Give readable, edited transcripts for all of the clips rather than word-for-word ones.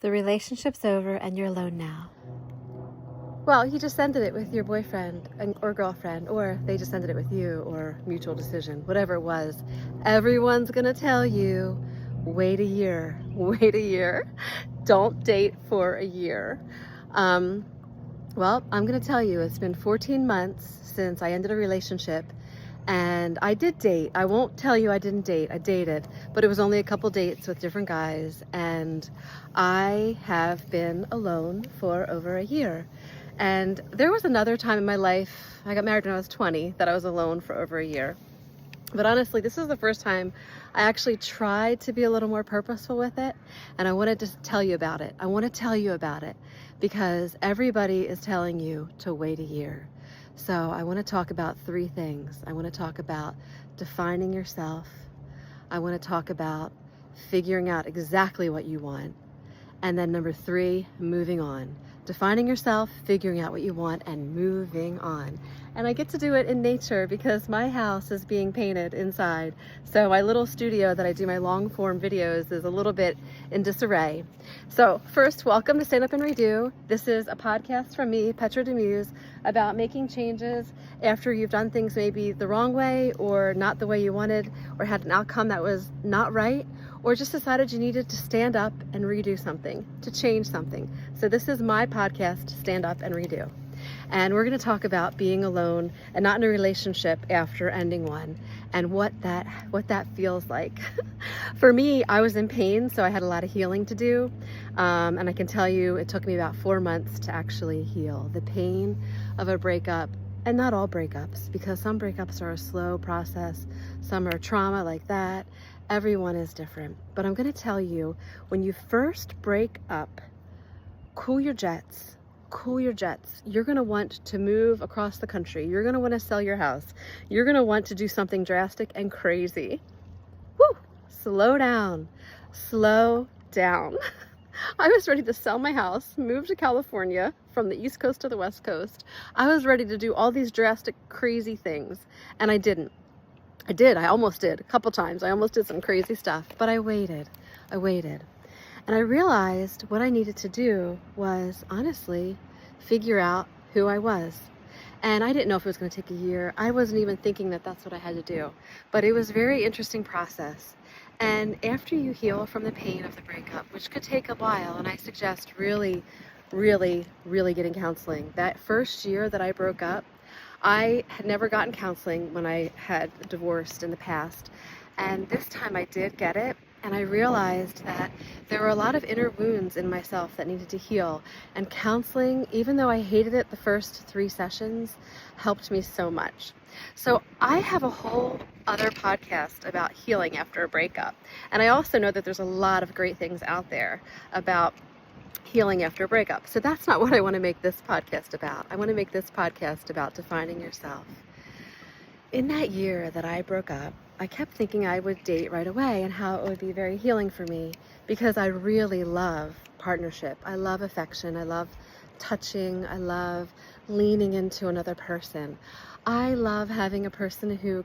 The relationship's over and you're alone now. Well, you just ended it with your boyfriend or girlfriend, or they just ended it with you, or mutual decision, whatever it was. Everyone's gonna tell you, wait a year, wait a year. Don't date for a year. Well, I'm gonna tell you, it's been 14 months since I ended a relationship. And I did date. I won't tell you I didn't date. I dated, but it was only a couple dates with different guys. And I have been alone for over a year. And there was another time in my life, I got married when I was 20, that I was alone for over a year. But honestly, this is the first time I actually tried to be a little more purposeful with it. And I wanted to tell you about it. I want to tell you about it because everybody is telling you to wait a year. So I want to talk about three things. I want to talk about defining yourself. I want to talk about figuring out exactly what you want. And then number three, moving on. Defining yourself, figuring out what you want, and moving on. And I get to do it in nature because my house is being painted inside. So my little studio that I do my long form videos is a little bit in disarray. So first, welcome to Stand Up and Redo. This is a podcast from me, Petra DeMusz, about making changes after you've done things maybe the wrong way or not the way you wanted, or had an outcome that was not right, or just decided you needed to stand up and redo something, to change something. So this is my podcast, Stand Up and Redo. And we're going to talk about being alone and not in a relationship after ending one, and what that feels like. For me, I was in pain, so I had a lot of healing to do. And I can tell you it took me about 4 months to actually heal the pain of a breakup. And not all breakups, because some breakups are a slow process. Some are trauma like that. Everyone is different. But I'm going to tell you, when you first break up, cool your jets. Cool your jets. You're going to want to move across the country. You're going to want to sell your house. You're going to want to do something drastic and crazy. Woo! Slow down. Slow down. I was ready to sell my house, move to California from the East Coast to the West Coast. I was ready to do all these drastic, crazy things, and I didn't. I almost did a couple times. I almost did some crazy stuff, but I waited. And I realized what I needed to do was, honestly, figure out who I was. And I didn't know if it was going to take a year. I wasn't even thinking that that's what I had to do. But it was a very interesting process. And after you heal from the pain of the breakup, which could take a while, and I suggest really getting counseling. That first year that I broke up, I had never gotten counseling when I had divorced in the past. And this time I did get it. And I realized that there were a lot of inner wounds in myself that needed to heal. And counseling, even though I hated it the first 3 sessions, helped me so much. So I have a whole other podcast about healing after a breakup. And I also know that there's a lot of great things out there about healing after a breakup. So that's not what I want to make this podcast about. I want to make this podcast about defining yourself. In that year that I broke up, I kept thinking I would date right away and how it would be very healing for me, because I really love partnership. I love affection. I love touching. I love leaning into another person. I love having a person who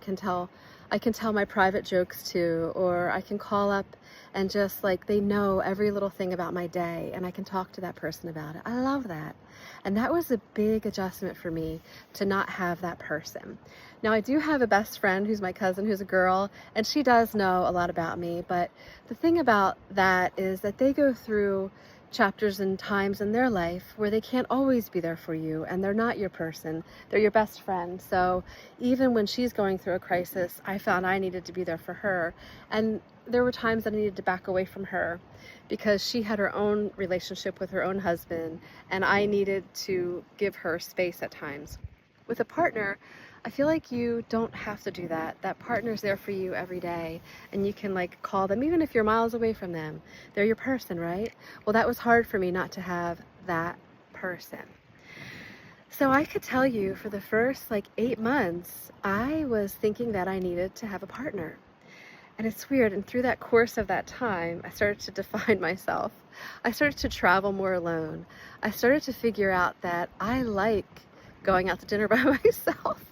I can tell my private jokes to, or I can call up and just they know every little thing about my day, and I can talk to that person about it. I love that. And that was a big adjustment for me to not have that person. Now, I do have a best friend who's my cousin, who's a girl, and she does know a lot about me. But the thing about that is that they go through chapters and times in their life where they can't always be there for you, and they're not your person. They're your best friend. So even when she's going through a crisis, I found I needed to be there for her. And there were times that I needed to back away from her because she had her own relationship with her own husband, and I needed to give her space at times. With a partner, I feel like you don't have to do that. That partner's there for you every day, and you can call them even if you're miles away from them. They're your person, right? Well, that was hard for me not to have that person. So I could tell you for the first 8 months, I was thinking that I needed to have a partner. And it's weird, and through that course of that time, I started to define myself. I started to travel more alone. I started to figure out that I like going out to dinner by myself.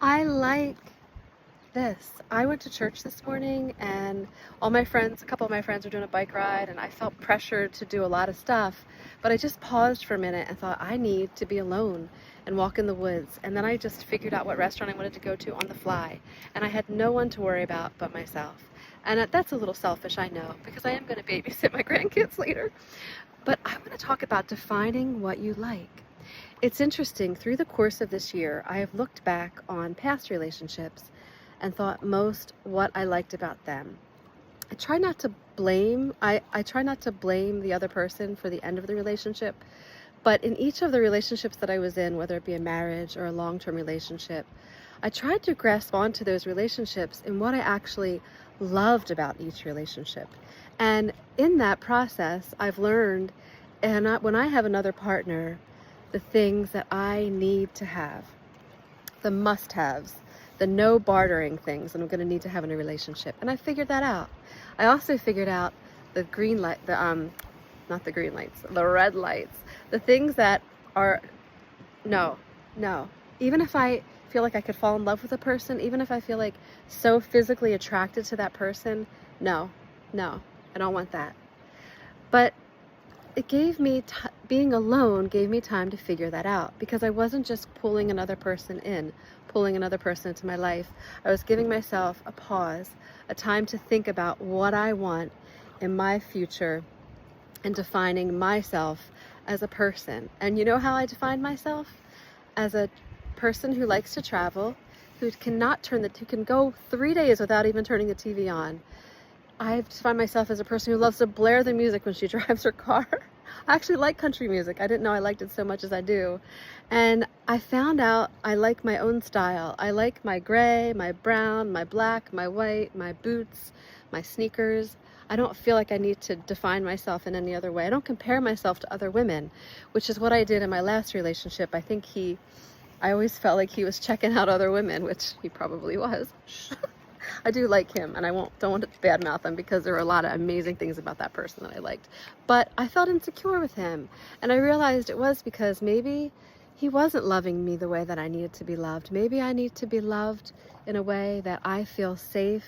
I like this. I went to church this morning and a couple of my friends were doing a bike ride, and I felt pressured to do a lot of stuff, but I just paused for a minute and thought, I need to be alone and walk in the woods. And then I just figured out what restaurant I wanted to go to on the fly, and I had no one to worry about but myself. And that's a little selfish, I know, because I am going to babysit my grandkids later. But I want to talk about defining what you like. It's interesting, through the course of this year, I have looked back on past relationships and thought most what I liked about them. I try not to blame the other person for the end of the relationship, but in each of the relationships that I was in, whether it be a marriage or a long-term relationship, I tried to grasp onto those relationships and what I actually loved about each relationship. And in that process, I've learned, when I have another partner, the things that I need to have, the must-haves, the no bartering things that I'm going to need to have in a relationship. And I figured that out. I also figured out the green light, not the green lights, the red lights, the things that are, no. Even if I feel like I could fall in love with a person, even if I feel like so physically attracted to that person, no, I don't want that. But it gave me, being alone gave me time to figure that out, because I wasn't just pulling another person into my life. I was giving myself a pause, a time to think about what I want in my future and defining myself as a person. And you know how I defined myself? As a person who likes to travel, who can go 3 days without even turning the TV on. I find myself as a person who loves to blare the music when she drives her car. I actually like country music. I didn't know I liked it so much as I do. And I found out I like my own style. I like my gray, my brown, my black, my white, my boots, my sneakers. I don't feel like I need to define myself in any other way. I don't compare myself to other women, which is what I did in my last relationship. I always felt like he was checking out other women, which he probably was. I do like him, and don't want to badmouth him, because there were a lot of amazing things about that person that I liked. But I felt insecure with him, and I realized it was because maybe he wasn't loving me the way that I needed to be loved. Maybe I need to be loved in a way that I feel safe,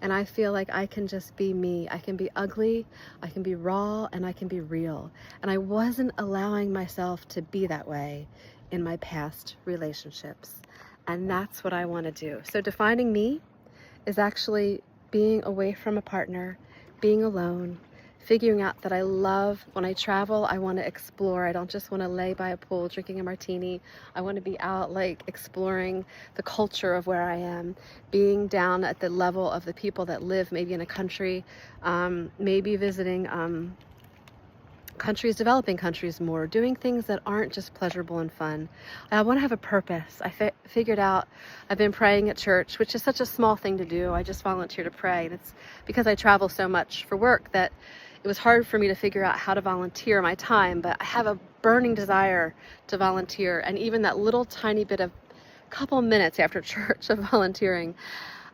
and I feel like I can just be me. I can be ugly, I can be raw, and I can be real. And I wasn't allowing myself to be that way in my past relationships. And that's what I want to do. So defining me is actually being away from a partner, being alone, figuring out that I love, when I travel, I want to explore. I don't just want to lay by a pool drinking a martini. I want to be out, like, exploring the culture of where I am, being down at the level of the people that live maybe in a country, maybe visiting developing countries more, doing things that aren't just pleasurable and fun. I want to have a purpose. I figured out, I've been praying at church, which is such a small thing to do. I just volunteer to pray. And it's because I travel so much for work that it was hard for me to figure out how to volunteer my time, but I have a burning desire to volunteer. And even that little tiny bit of couple minutes after church of volunteering,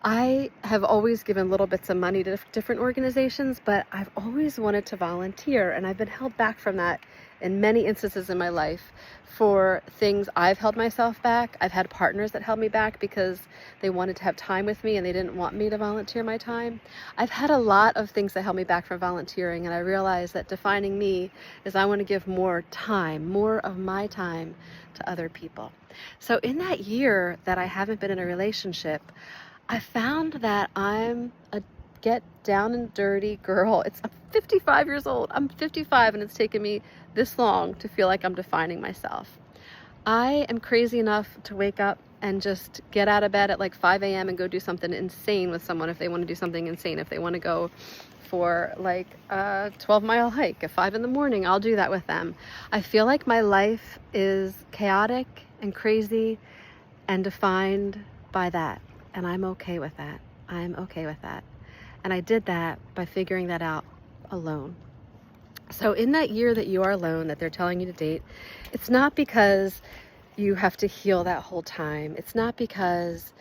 I have always given little bits of money to different organizations, but I've always wanted to volunteer, and I've been held back from that in many instances in my life. For things, I've held myself back. I've had partners that held me back because they wanted to have time with me and they didn't want me to volunteer my time. I've had a lot of things that held me back from volunteering, and I realized that defining me is I want to give more time, more of my time, to other people. So in that year that I haven't been in a relationship, I found that I'm a get down and dirty girl. I'm 55 years old. I'm 55, and it's taken me this long to feel like I'm defining myself. I am crazy enough to wake up and just get out of bed at like 5 a.m. and go do something insane with someone if they want to do something insane. If they want to go for like a 12-mile hike at 5 in the morning, I'll do that with them. I feel like my life is chaotic and crazy and defined by that. And I'm okay with that. I'm okay with that. And I did that by figuring that out alone. So in that year that you are alone, that they're telling you to date, it's not because you have to heal that whole time. It's not because,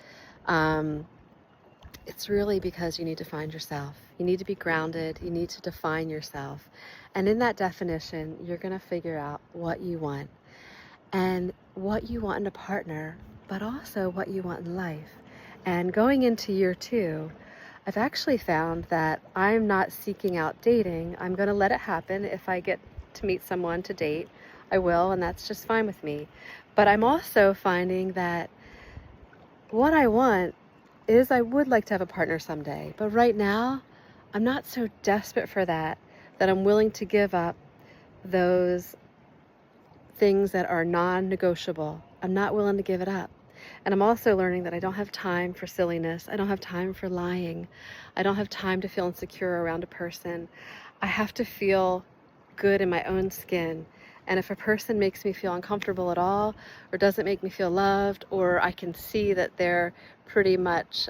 it's really because you need to find yourself. You need to be grounded. You need to define yourself. And in that definition, you're going to figure out what you want, and what you want in a partner, but also what you want in life. And going into year 2, I've actually found that I'm not seeking out dating. I'm going to let it happen. If I get to meet someone to date, I will, and that's just fine with me. But I'm also finding that what I want is I would like to have a partner someday. But right now, I'm not so desperate for that I'm willing to give up those things that are non-negotiable. I'm not willing to give it up. And I'm also learning that I don't have time for silliness. I don't have time for lying. I don't have time to feel insecure around a person. I have to feel good in my own skin. And if a person makes me feel uncomfortable at all, or doesn't make me feel loved, or I can see that they're pretty much,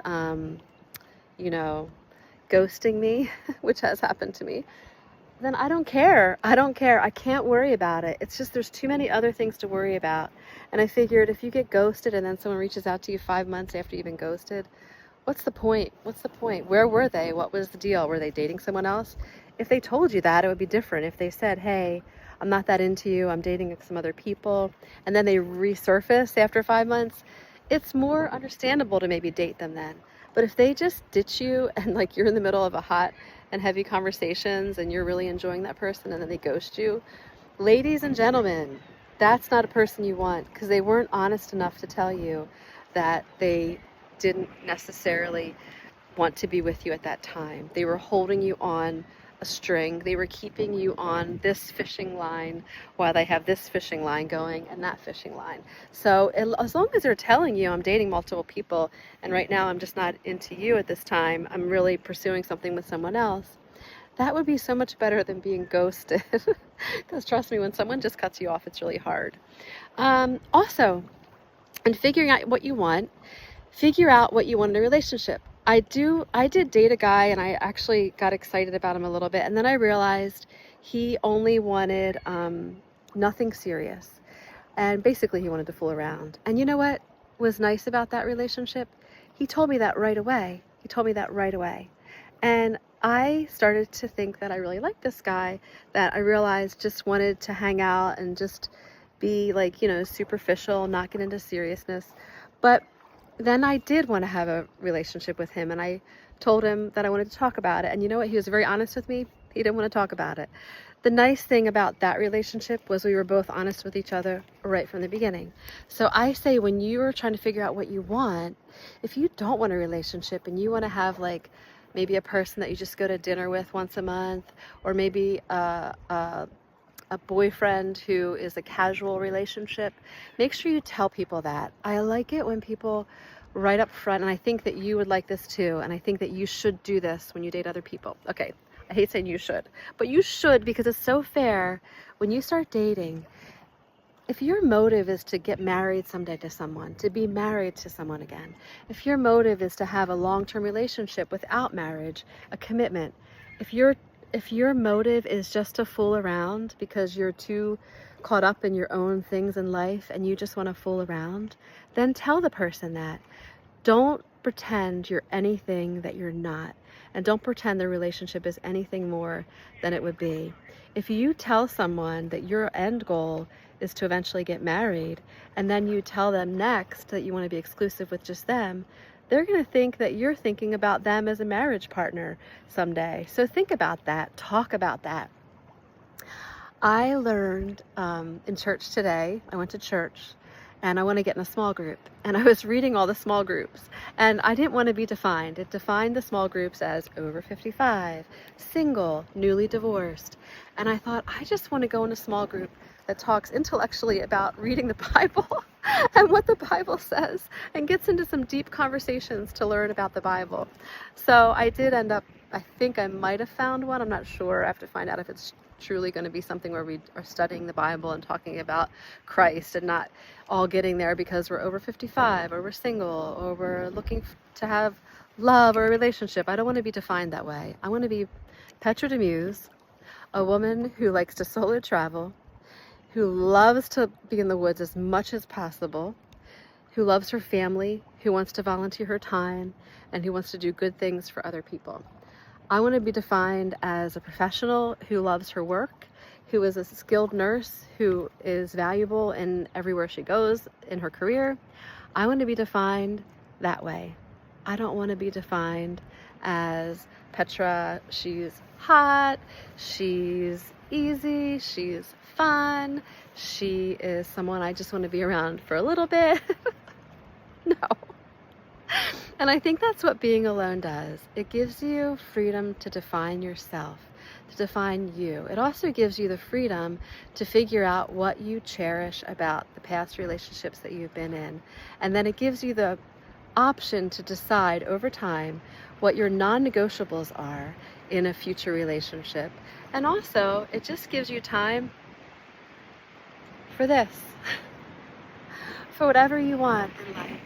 ghosting me, which has happened to me, then I don't care. I don't care. I can't worry about it. It's just there's too many other things to worry about. And I figured if you get ghosted and then someone reaches out to you 5 months after you've been ghosted, what's the point? What's the point? Where were they? What was the deal? Were they dating someone else? If they told you that, it would be different. If they said, hey, I'm not that into you, I'm dating some other people, and then they resurface after 5 months, it's more understandable to maybe date them then. But if they just ditch you and like you're in the middle of a hot and heavy conversations and you're really enjoying that person and then they ghost you, ladies and gentlemen, that's not a person you want, because they weren't honest enough to tell you that they didn't necessarily want to be with you at that time. They were holding you on a string. They were keeping you on this fishing line while they have this fishing line going and that fishing line. So as long as they're telling you, I'm dating multiple people and right now I'm just not into you at this time, I'm really pursuing something with someone else, that would be so much better than being ghosted. Because trust me, when someone just cuts you off, it's really hard. Also, in figuring out what you want, figure out what you want in a relationship. I did date a guy and I actually got excited about him a little bit, and then I realized he only wanted nothing serious, and basically he wanted to fool around. And you know what was nice about that relationship? He told me that right away. And I started to think that I really liked this guy, that I realized just wanted to hang out and just be like, superficial, not get into seriousness. But then I did want to have a relationship with him, and I told him that I wanted to talk about it. And you know what? He was very honest with me. He didn't want to talk about it. The nice thing about that relationship was we were both honest with each other right from the beginning. So I say, when you are trying to figure out what you want, if you don't want a relationship and you want to have like maybe a person that you just go to dinner with once a month, or maybe a boyfriend who is a casual relationship, make sure you tell people that. I like it when people right up front, and I think that you would like this too, and I think that you should do this when you date other people. Okay, I hate saying you should, but you should, because it's so fair. When you start dating, if your motive is to get married someday to someone, to be married to someone again, if your motive is to have a long-term relationship without marriage, a commitment, if your motive is just to fool around because you're too caught up in your own things in life and you just want to fool around, then tell the person that. Don't pretend you're anything that you're not. And don't pretend the relationship is anything more than it would be. If you tell someone that your end goal is to eventually get married, and then you tell them next that you want to be exclusive with just them, they're going to think that you're thinking about them as a marriage partner someday. So think about that. Talk about that. I learned in church today, I went to church, and I want to get in a small group. And I was reading all the small groups, and I didn't want to be defined. It defined the small groups as over 55, single, newly divorced. And I thought, I just want to go in a small group that talks intellectually about reading the Bible and what the Bible says, and gets into some deep conversations to learn about the Bible. So I did end up, I think I might have found one. I'm not sure. I have to find out if it's truly going to be something where we are studying the Bible and talking about Christ, and not all getting there because we're over 55 or we're single or we're looking to have love or a relationship. I don't want to be defined that way. I want to be Petra DeMusz, a woman who likes to solo travel, who loves to be in the woods as much as possible, who loves her family, who wants to volunteer her time, and who wants to do good things for other people. I want to be defined as a professional who loves her work, who is a skilled nurse, who is valuable in everywhere she goes in her career. I want to be defined that way. I don't want to be defined as Petra. She's hot, she's easy, she's fun, she is someone I just want to be around for a little bit. No. And I think that's what being alone does. It gives you freedom to define yourself, to define you. It also gives you the freedom to figure out what you cherish about the past relationships that you've been in. And then it gives you the option to decide over time what your non-negotiables are in a future relationship. And also, it just gives you time for this, for whatever you want in life.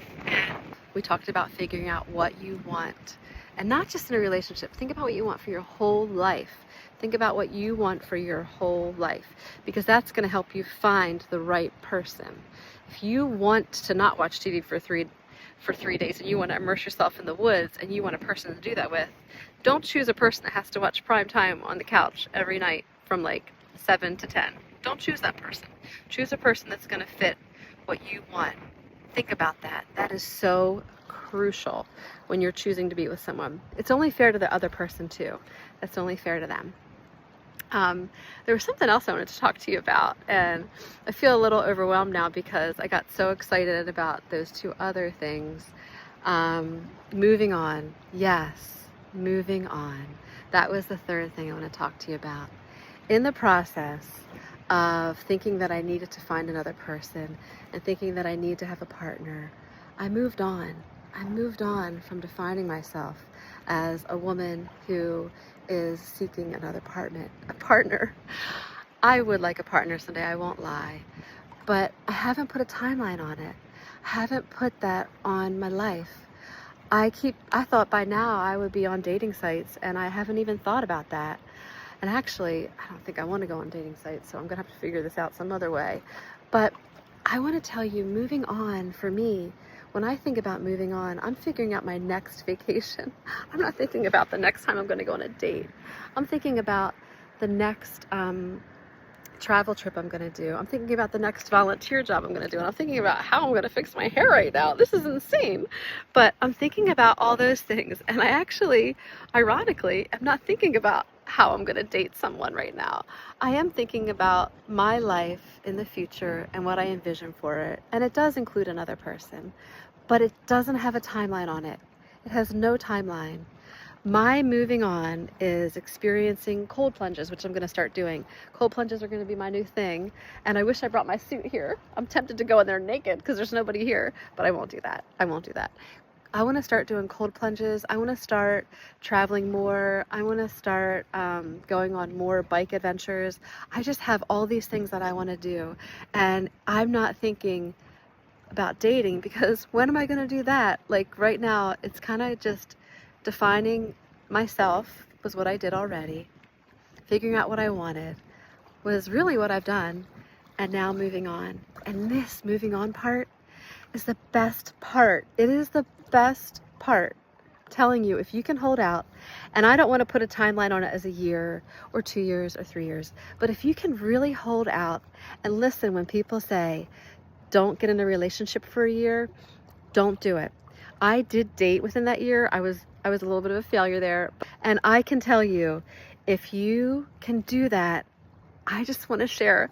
We talked about figuring out what you want, and not just in a relationship. Think about what you want for your whole life. Think about what you want for your whole life, because that's going to help you find the right person. If you want to not watch TV for three days and you want to immerse yourself in the woods and you want a person to do that with, don't choose a person that has to watch prime time on the couch every night from like 7 to 10. Don't choose that person. Choose a person that's going to fit what you want. Think about that. That is so crucial when you're choosing to be with someone. It's only fair to the other person too. That's only fair to them. There was something else I wanted to talk to you about, and I feel a little overwhelmed now because I got so excited about those two other things. Moving on. Yes, moving on. That was the third thing I want to talk to you about. In the process of thinking that I needed to find another person and thinking that I need to have a partner, I moved on. I moved on from defining myself as a woman who is seeking another partner. I would like a partner someday, I won't lie, but I haven't put a timeline on it. I haven't put that on my life. I thought by now I would be on dating sites, and I haven't even thought about that. And actually, I don't think I want to go on dating sites, so I'm gonna have to figure this out some other way. But I want to tell you, moving on for me, when I think about moving on, I'm figuring out my next vacation. I'm not thinking about the next time I'm going to go on a date. I'm thinking about the next travel trip I'm going to do. I'm thinking about the next volunteer job I'm going to do. And I'm thinking about how I'm going to fix my hair right now. This is insane. But I'm thinking about all those things. And I actually, ironically, am not thinking about how I'm going to date someone right now. I am thinking about my life in the future and what I envision for it. And it does include another person, but it doesn't have a timeline on it. It has no timeline. My moving on is experiencing cold plunges, which I'm going to start doing. Cold plunges are going to be my new thing. And I wish I brought my suit here. I'm tempted to go in there naked because there's nobody here, but I won't do that. I won't do that. I want to start doing cold plunges. I want to start traveling more. I want to start going on more bike adventures. I just have all these things that I want to do. And I'm not thinking about dating, because when am I going to do that? Like right now, it's kind of just defining myself was what I did already. Figuring out what I wanted was really what I've done. And now moving on. And this moving on part is the best part. It is the best part. I'm telling you, if you can hold out, and I don't want to put a timeline on it as a year or 2 years or 3 years, but if you can really hold out and listen when people say, don't get in a relationship for a year, don't do it. I did date within that year. I was a little bit of a failure there. And I can tell you, if you can do that, I just want to share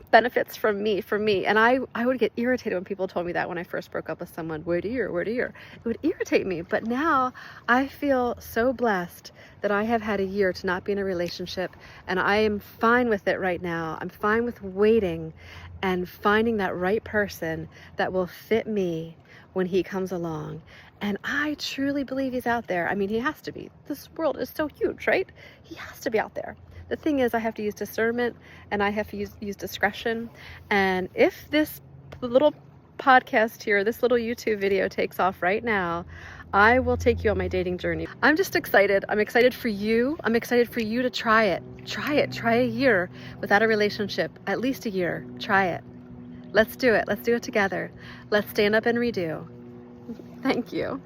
benefits from me, And I would get irritated when people told me that when I first broke up with someone. Wait a year. It would irritate me. But now I feel so blessed that I have had a year to not be in a relationship. And I am fine with it right now. I'm fine with waiting and finding that right person that will fit me when he comes along. And I truly believe he's out there. I mean, he has to be. This world is so huge, right? He has to be out there. The thing is, I have to use discernment and I have to use discretion. And if this little podcast here, this little YouTube video takes off right now, I will take you on my dating journey. I'm just excited. I'm excited for you. I'm excited for you to try it. Try a year without a relationship, at least a year. Try it. Let's do it. Let's do it together. Let's stand up and redo. Thank you.